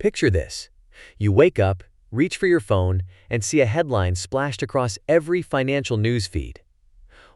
Picture this. You wake up, reach for your phone, and see a headline splashed across every financial news feed.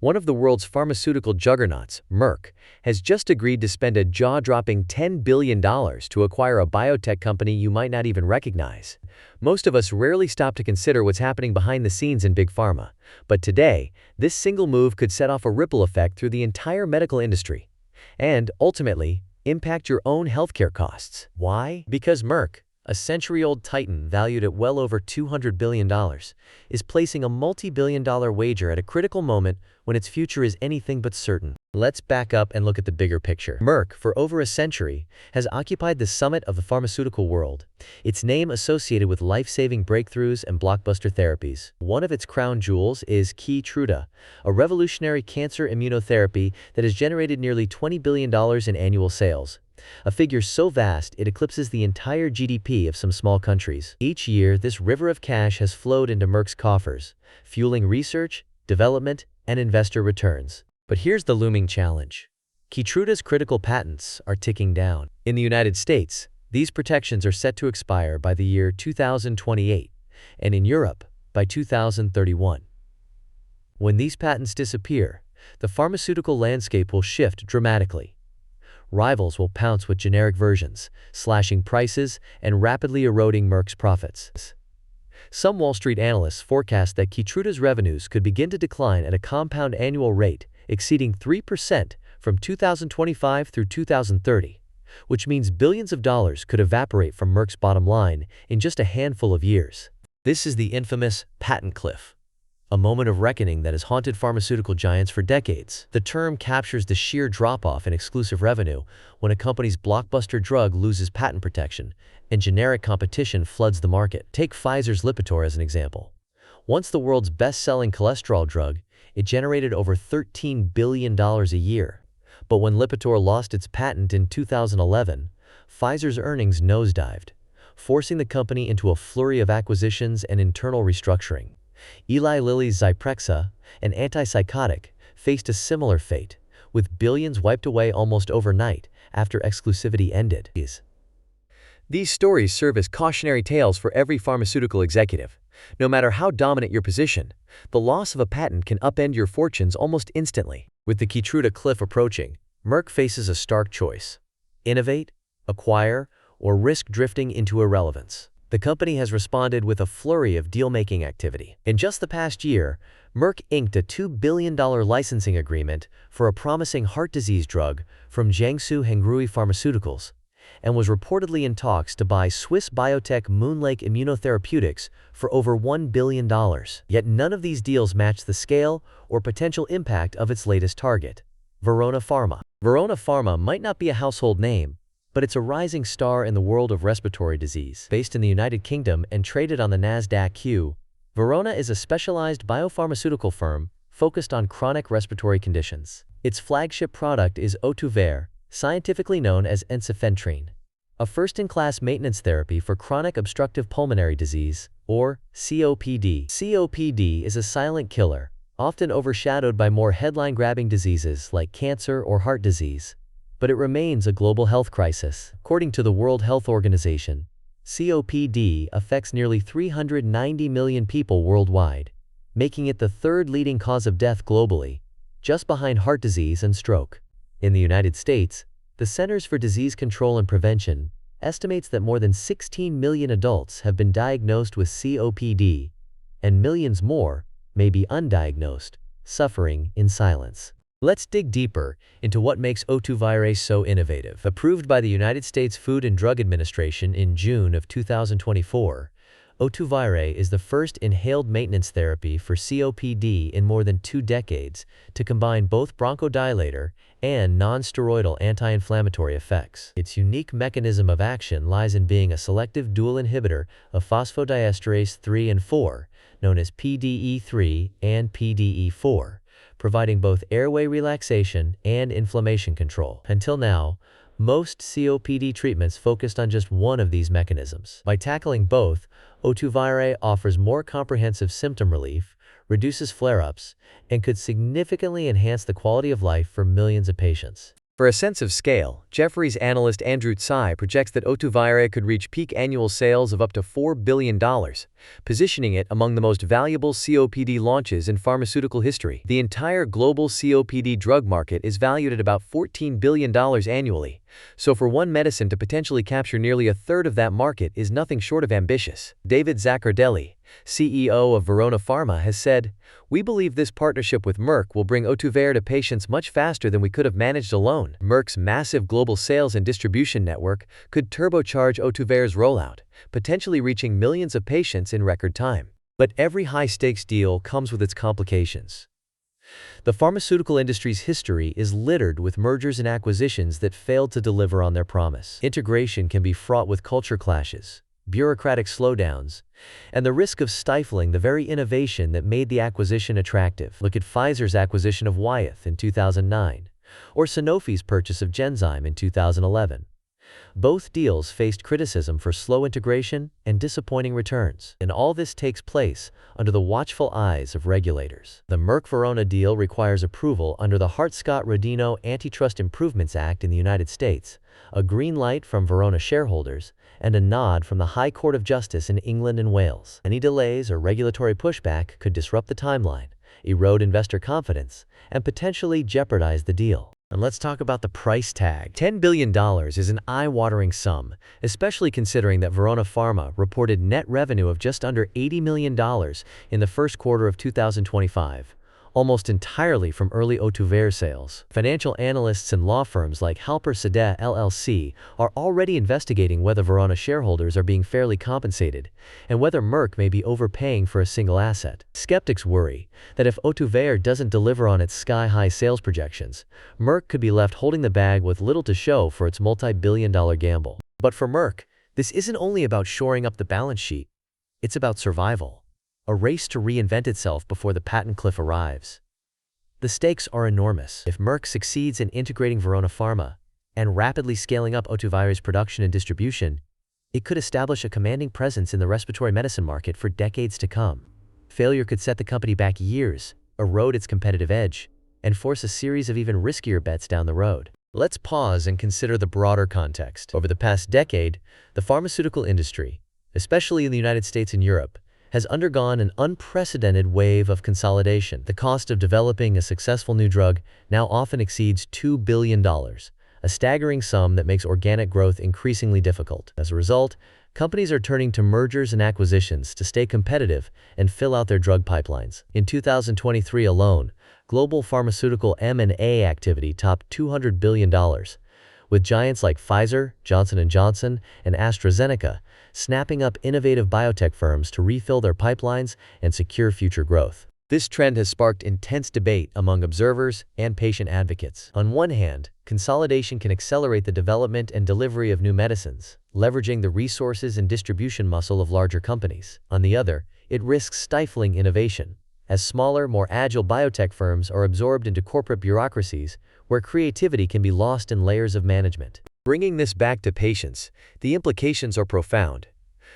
One of the world's pharmaceutical juggernauts, Merck, has just agreed to spend a jaw-dropping $10 billion to acquire a biotech company you might not even recognize. Most of us rarely stop to consider what's happening behind the scenes in big pharma, but today, this single move could set off a ripple effect through the entire medical industry and, ultimately, impact your own healthcare costs. Why? Because Merck, a century-old titan valued at well over $200 billion, is placing a multi-billion-dollar wager at a critical moment when its future is anything but certain. Let's back up and look at the bigger picture. Merck, for over a century, has occupied the summit of the pharmaceutical world, its name associated with life-saving breakthroughs and blockbuster therapies. One of its crown jewels is Keytruda, a revolutionary cancer immunotherapy that has generated nearly $20 billion in annual sales, a figure so vast it eclipses the entire GDP of some small countries. Each year, this river of cash has flowed into Merck's coffers, fueling research, development, and investor returns. But here's the looming challenge. Keytruda's critical patents are ticking down. In the United States, these protections are set to expire by the year 2028, and in Europe, by 2031. When these patents disappear, the pharmaceutical landscape will shift dramatically. Rivals will pounce with generic versions, slashing prices and rapidly eroding Merck's profits. Some Wall Street analysts forecast that Keytruda's revenues could begin to decline at a compound annual rate exceeding 3% from 2025 through 2030, which means billions of dollars could evaporate from Merck's bottom line in just a handful of years. This is the infamous patent cliff, a moment of reckoning that has haunted pharmaceutical giants for decades. The term captures the sheer drop-off in exclusive revenue when a company's blockbuster drug loses patent protection and generic competition floods the market. Take Pfizer's Lipitor as an example. Once the world's best-selling cholesterol drug, it generated over $13 billion a year. But when Lipitor lost its patent in 2011, Pfizer's earnings nosedived, forcing the company into a flurry of acquisitions and internal restructuring. Eli Lilly's Zyprexa, an antipsychotic, faced a similar fate, with billions wiped away almost overnight after exclusivity ended. These stories serve as cautionary tales for every pharmaceutical executive. No matter how dominant your position, the loss of a patent can upend your fortunes almost instantly. With the Keytruda cliff approaching, Merck faces a stark choice: innovate, acquire, or risk drifting into irrelevance. The company has responded with a flurry of deal-making activity. In just the past year, Merck inked a $2 billion licensing agreement for a promising heart disease drug from Jiangsu Hengrui Pharmaceuticals, and was reportedly in talks to buy Swiss biotech MoonLake Immunotherapeutics for over $1 billion. Yet none of these deals match the scale or potential impact of its latest target, Verona Pharma. Verona Pharma might not be a household name, but it's a rising star in the world of respiratory disease. Based in the United Kingdom and traded on the Nasdaq. Verona is a specialized biopharmaceutical firm focused on chronic respiratory conditions. Its flagship product is Ohtuvayre, scientifically known as ensifentrine, a first-in-class maintenance therapy for chronic obstructive pulmonary disease, or COPD. COPD is a silent killer, often overshadowed by more headline-grabbing diseases like cancer or heart disease, but it remains a global health crisis. According to the World Health Organization, COPD affects nearly 390 million people worldwide, making it the third leading cause of death globally, just behind heart disease and stroke. In the United States, the Centers for Disease Control and Prevention estimates that more than 16 million adults have been diagnosed with COPD, and millions more may be undiagnosed, suffering in silence. Let's dig deeper into what makes Ohtuvayre so innovative. Approved by the United States Food and Drug Administration in June of 2024, Ohtuvayre is the first inhaled maintenance therapy for COPD in more than 2 decades to combine both bronchodilator and non-steroidal anti-inflammatory effects. Its unique mechanism of action lies in being a selective dual inhibitor of phosphodiesterase 3 and 4, known as PDE3 and PDE4, providing both airway relaxation and inflammation control. Until now, most COPD treatments focused on just one of these mechanisms. By tackling both, Ohtuvayre offers more comprehensive symptom relief, reduces flare-ups, and could significantly enhance the quality of life for millions of patients. For a sense of scale, Jefferies analyst Andrew Tsai projects that Ohtuvayre could reach peak annual sales of up to $4 billion, positioning it among the most valuable COPD launches in pharmaceutical history. The entire global COPD drug market is valued at about $14 billion annually, so for one medicine to potentially capture nearly a third of that market is nothing short of ambitious. David Zaccardelli, CEO of Verona Pharma, has said, "We believe this partnership with Merck will bring Ohtuvayre to patients much faster than we could have managed alone." Merck's massive global sales and distribution network could turbocharge Ohtuvayre's rollout, potentially reaching millions of patients in record time. But every high-stakes deal comes with its complications. The pharmaceutical industry's history is littered with mergers and acquisitions that failed to deliver on their promise. Integration can be fraught with culture clashes, bureaucratic slowdowns, and the risk of stifling the very innovation that made the acquisition attractive. Look at Pfizer's acquisition of Wyeth in 2009, or Sanofi's purchase of Genzyme in 2011. Both deals faced criticism for slow integration and disappointing returns, and all this takes place under the watchful eyes of regulators. The Merck-Verona deal requires approval under the Hart-Scott-Rodino Antitrust Improvements Act in the United States, a green light from Verona shareholders, and a nod from the High Court of Justice in England and Wales. Any delays or regulatory pushback could disrupt the timeline, erode investor confidence, and potentially jeopardize the deal. And let's talk about the price tag. $10 billion is an eye-watering sum, especially considering that Verona Pharma reported net revenue of just under $80 million in the first quarter of 2025, almost entirely from early Ohtuvayre sales. Financial analysts and law firms like Halper Sadeh LLC are already investigating whether Verona shareholders are being fairly compensated and whether Merck may be overpaying for a single asset. Skeptics worry that if Ohtuvayre doesn't deliver on its sky-high sales projections, Merck could be left holding the bag with little to show for its multi-billion-dollar gamble. But for Merck, this isn't only about shoring up the balance sheet, it's about survival. A race to reinvent itself before the patent cliff arrives. The stakes are enormous. If Merck succeeds in integrating Verona Pharma and rapidly scaling up Ohtuvayre's production and distribution, it could establish a commanding presence in the respiratory medicine market for decades to come. Failure could set the company back years, erode its competitive edge, and force a series of even riskier bets down the road. Let's pause and consider the broader context. Over the past decade, the pharmaceutical industry, especially in the United States and Europe, has undergone an unprecedented wave of consolidation. The cost of developing a successful new drug now often exceeds $2 billion, a staggering sum that makes organic growth increasingly difficult. As a result, companies are turning to mergers and acquisitions to stay competitive and fill out their drug pipelines. In 2023 alone, global pharmaceutical M&A activity topped $200 billion, with giants like Pfizer, Johnson & Johnson, and AstraZeneca snapping up innovative biotech firms to refill their pipelines and secure future growth. This trend has sparked intense debate among observers and patient advocates. On one hand, consolidation can accelerate the development and delivery of new medicines, leveraging the resources and distribution muscle of larger companies. On the other, it risks stifling innovation, as smaller, more agile biotech firms are absorbed into corporate bureaucracies where creativity can be lost in layers of management. Bringing this back to patients, the implications are profound.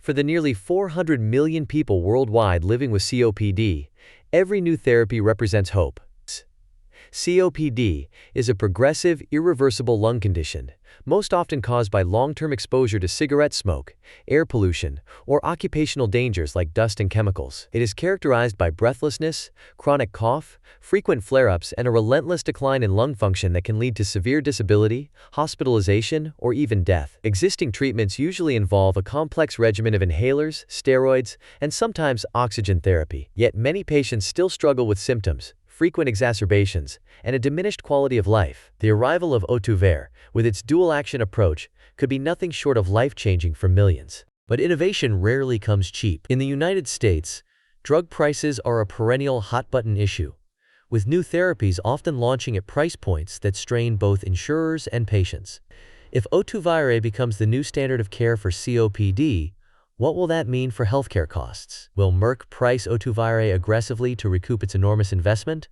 For the nearly 400 million people worldwide living with COPD, every new therapy represents hope. COPD is a progressive, irreversible lung condition, most often caused by long-term exposure to cigarette smoke, air pollution, or occupational dangers like dust and chemicals. It is characterized by breathlessness, chronic cough, frequent flare-ups, and a relentless decline in lung function that can lead to severe disability, hospitalization, or even death. Existing treatments usually involve a complex regimen of inhalers, steroids, and sometimes oxygen therapy. Yet many patients still struggle with symptoms, frequent exacerbations, and a diminished quality of life. The arrival of Ohtuvayre, with its dual-action approach, could be nothing short of life-changing for millions. But innovation rarely comes cheap. In the United States, drug prices are a perennial hot-button issue, with new therapies often launching at price points that strain both insurers and patients. If Ohtuvayre becomes the new standard of care for COPD, what will that mean for healthcare costs? Will Merck price Ohtuvayre aggressively to recoup its enormous investment?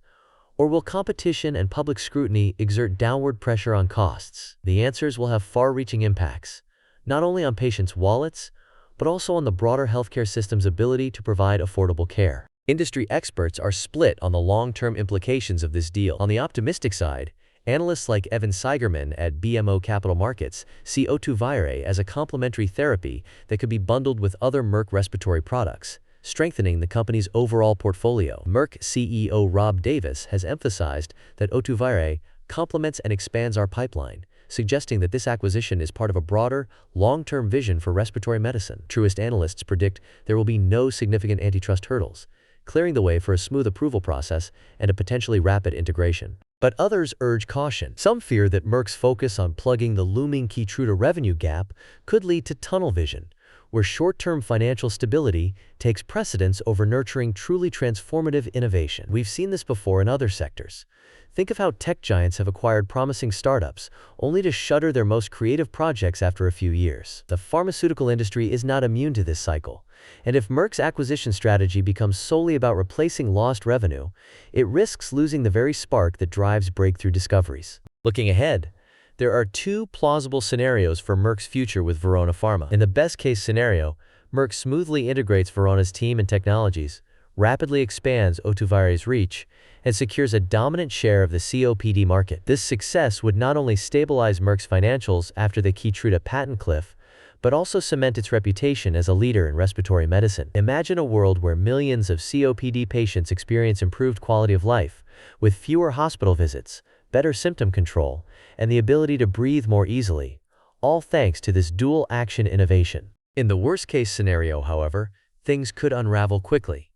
Or will competition and public scrutiny exert downward pressure on costs? The answers will have far-reaching impacts, not only on patients' wallets, but also on the broader healthcare system's ability to provide affordable care. Industry experts are split on the long-term implications of this deal. On the optimistic side, Analysts like Evan Seigerman at BMO Capital Markets see Ohtuvayre as a complementary therapy that could be bundled with other Merck respiratory products, strengthening the company's overall portfolio. Merck CEO Rob Davis has emphasized that Ohtuvayre complements and expands our pipeline, suggesting that this acquisition is part of a broader, long-term vision for respiratory medicine. Truist analysts predict there will be no significant antitrust hurdles, clearing the way for a smooth approval process and a potentially rapid integration. But others urge caution. Some fear that Merck's focus on plugging the looming Keytruda revenue gap could lead to tunnel vision, where short-term financial stability takes precedence over nurturing truly transformative innovation. We've seen this before in other sectors. Think of how tech giants have acquired promising startups, only to shutter their most creative projects after a few years. The pharmaceutical industry is not immune to this cycle, and if Merck's acquisition strategy becomes solely about replacing lost revenue, it risks losing the very spark that drives breakthrough discoveries. Looking ahead, there are two plausible scenarios for Merck's future with Verona Pharma. In the best-case scenario, Merck smoothly integrates Verona's team and technologies, rapidly expands Ohtuvayre's reach, and secures a dominant share of the COPD market. This success would not only stabilize Merck's financials after the Keytruda patent cliff, but also cement its reputation as a leader in respiratory medicine. Imagine a world where millions of COPD patients experience improved quality of life, with fewer hospital visits, better symptom control, and the ability to breathe more easily, all thanks to this dual-action innovation. In the worst-case scenario, however, things could unravel quickly.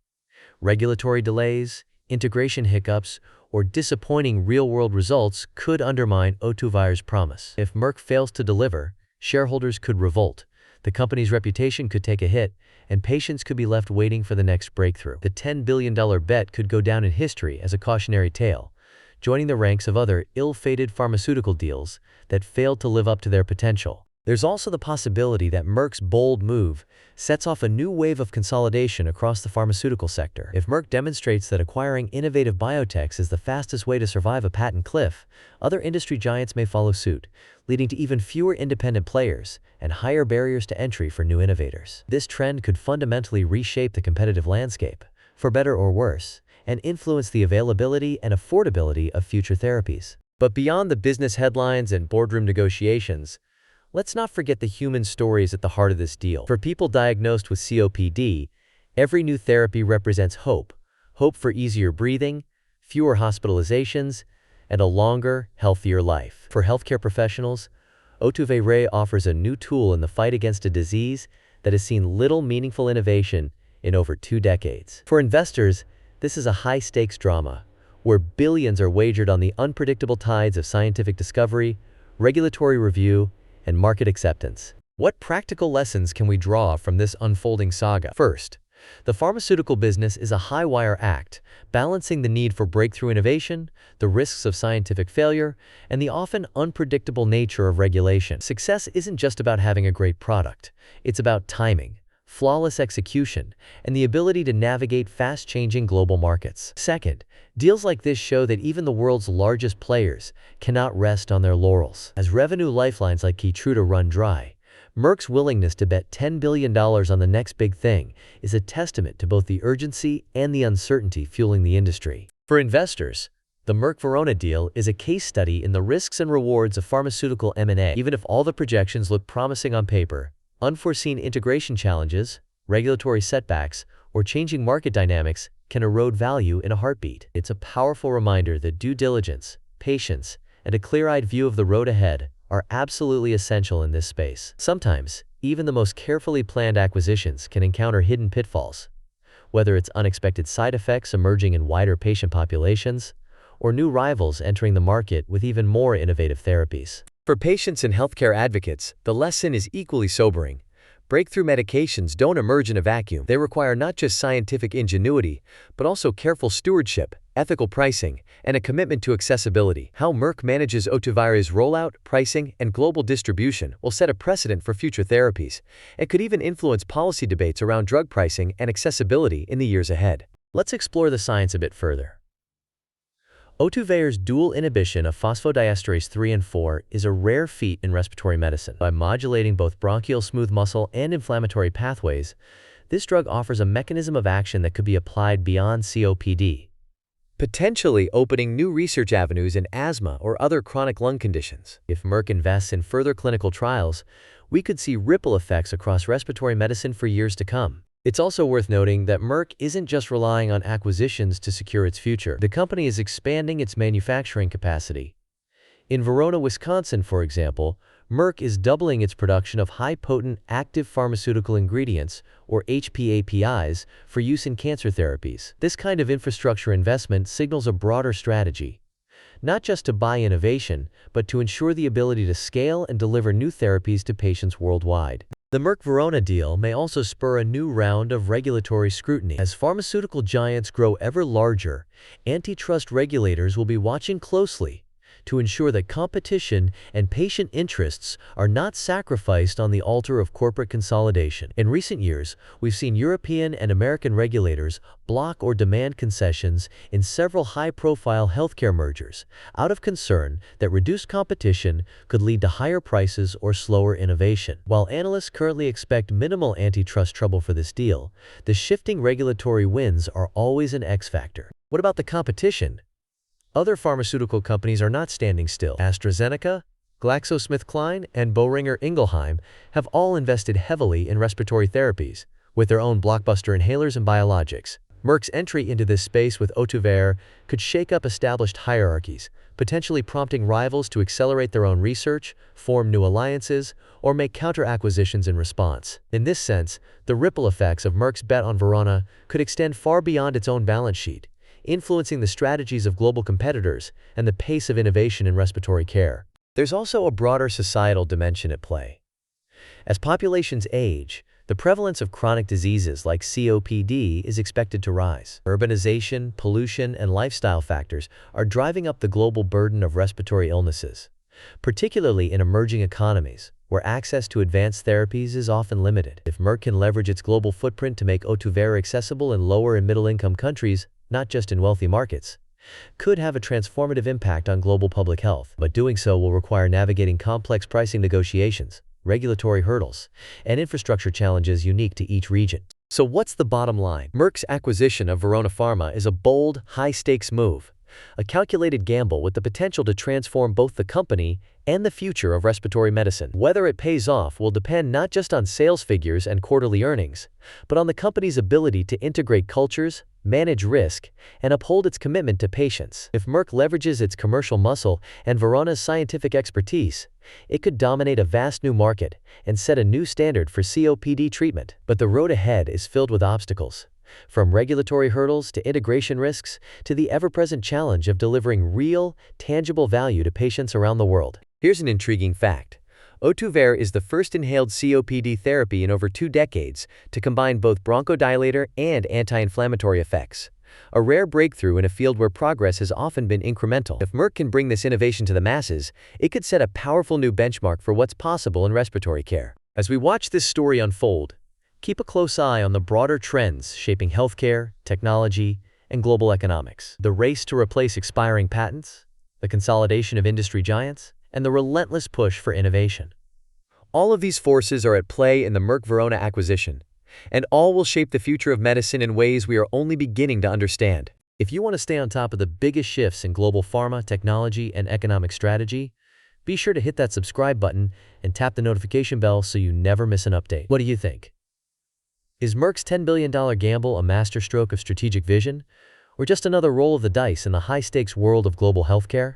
Regulatory delays, integration hiccups, or disappointing real-world results could undermine Ohtuvayre's promise. If Merck fails to deliver, shareholders could revolt, the company's reputation could take a hit, and patients could be left waiting for the next breakthrough. The $10 billion bet could go down in history as a cautionary tale, joining the ranks of other ill-fated pharmaceutical deals that failed to live up to their potential. There's also the possibility that Merck's bold move sets off a new wave of consolidation across the pharmaceutical sector. If Merck demonstrates that acquiring innovative biotechs is the fastest way to survive a patent cliff, other industry giants may follow suit, leading to even fewer independent players and higher barriers to entry for new innovators. This trend could fundamentally reshape the competitive landscape, for better or worse, and influence the availability and affordability of future therapies. But beyond the business headlines and boardroom negotiations, let's not forget the human stories at the heart of this deal. For people diagnosed with COPD, every new therapy represents hope. Hope for easier breathing, fewer hospitalizations, and a longer, healthier life. For healthcare professionals, Ohtuvayre offers a new tool in the fight against a disease that has seen little meaningful innovation in over 2 decades. For investors, this is a high-stakes drama, where billions are wagered on the unpredictable tides of scientific discovery, regulatory review, and market acceptance. What practical lessons can we draw from this unfolding saga? First, the pharmaceutical business is a high-wire act, balancing the need for breakthrough innovation, the risks of scientific failure, and the often unpredictable nature of regulation. Success isn't just about having a great product. It's about timing, flawless execution, and the ability to navigate fast-changing global markets. Second, deals like this show that even the world's largest players cannot rest on their laurels. As revenue lifelines like Keytruda run dry, Merck's willingness to bet $10 billion on the next big thing is a testament to both the urgency and the uncertainty fueling the industry. For investors, the Merck-Verona deal is a case study in the risks and rewards of pharmaceutical M&A. Even if all the projections look promising on paper, unforeseen integration challenges, regulatory setbacks, or changing market dynamics can erode value in a heartbeat. It's a powerful reminder that due diligence, patience, and a clear-eyed view of the road ahead are absolutely essential in this space. Sometimes, even the most carefully planned acquisitions can encounter hidden pitfalls, whether it's unexpected side effects emerging in wider patient populations, or new rivals entering the market with even more innovative therapies. For patients and healthcare advocates, the lesson is equally sobering. Breakthrough medications don't emerge in a vacuum. They require not just scientific ingenuity, but also careful stewardship, ethical pricing, and a commitment to accessibility. How Merck manages Ohtuvayre's rollout, pricing, and global distribution will set a precedent for future therapies. It could even influence policy debates around drug pricing and accessibility in the years ahead. Let's explore the science a bit further. Ohtuvayre's dual inhibition of phosphodiesterase 3 and 4 is a rare feat in respiratory medicine. By modulating both bronchial smooth muscle and inflammatory pathways, this drug offers a mechanism of action that could be applied beyond COPD, potentially opening new research avenues in asthma or other chronic lung conditions. If Merck invests in further clinical trials, we could see ripple effects across respiratory medicine for years to come. It's also worth noting that Merck isn't just relying on acquisitions to secure its future. The company is expanding its manufacturing capacity. In Verona, Wisconsin, for example, Merck is doubling its production of high-potent active pharmaceutical ingredients, or HPAPIs, for use in cancer therapies. This kind of infrastructure investment signals a broader strategy, not just to buy innovation, but to ensure the ability to scale and deliver new therapies to patients worldwide. The Merck-Verona deal may also spur a new round of regulatory scrutiny. As pharmaceutical giants grow ever larger, antitrust regulators will be watching closely to ensure that competition and patient interests are not sacrificed on the altar of corporate consolidation. In recent years, we've seen European and American regulators block or demand concessions in several high-profile healthcare mergers, out of concern that reduced competition could lead to higher prices or slower innovation. While analysts currently expect minimal antitrust trouble for this deal, the shifting regulatory winds are always an X factor. What about the competition? Other pharmaceutical companies are not standing still. AstraZeneca, GlaxoSmithKline, and Boehringer Ingelheim have all invested heavily in respiratory therapies, with their own blockbuster inhalers and biologics. Merck's entry into this space with Ohtuvayre could shake up established hierarchies, potentially prompting rivals to accelerate their own research, form new alliances, or make counter-acquisitions in response. In this sense, the ripple effects of Merck's bet on Verona could extend far beyond its own balance sheet, influencing the strategies of global competitors and the pace of innovation in respiratory care. There's also a broader societal dimension at play. As populations age, the prevalence of chronic diseases like COPD is expected to rise. Urbanization, pollution, and lifestyle factors are driving up the global burden of respiratory illnesses, particularly in emerging economies, where access to advanced therapies is often limited. If Merck can leverage its global footprint to make Ohtuvayre accessible in lower and middle-income countries, not just in wealthy markets, could have a transformative impact on global public health. But doing so will require navigating complex pricing negotiations, regulatory hurdles, and infrastructure challenges unique to each region. So what's the bottom line? Merck's acquisition of Verona Pharma is a bold, high-stakes move, a calculated gamble with the potential to transform both the company and the future of respiratory medicine. Whether it pays off will depend not just on sales figures and quarterly earnings, but on the company's ability to integrate cultures, manage risk, and uphold its commitment to patients. If Merck leverages its commercial muscle and Verona's scientific expertise, it could dominate a vast new market and set a new standard for COPD treatment. But the road ahead is filled with obstacles, from regulatory hurdles to integration risks to the ever-present challenge of delivering real, tangible value to patients around the world. Here's an intriguing fact. Ohtuvayre is the first inhaled COPD therapy in over 2 decades to combine both bronchodilator and anti-inflammatory effects, a rare breakthrough in a field where progress has often been incremental. If Merck can bring this innovation to the masses, it could set a powerful new benchmark for what's possible in respiratory care. As we watch this story unfold, keep a close eye on the broader trends shaping healthcare, technology, and global economics. The race to replace expiring patents, the consolidation of industry giants, and the relentless push for innovation. All of these forces are at play in the Merck-Verona acquisition, and all will shape the future of medicine in ways we are only beginning to understand. If you want to stay on top of the biggest shifts in global pharma, technology, and economic strategy, be sure to hit that subscribe button and tap the notification bell so you never miss an update. What do you think? Is Merck's $10 billion gamble a masterstroke of strategic vision, or just another roll of the dice in the high-stakes world of global healthcare?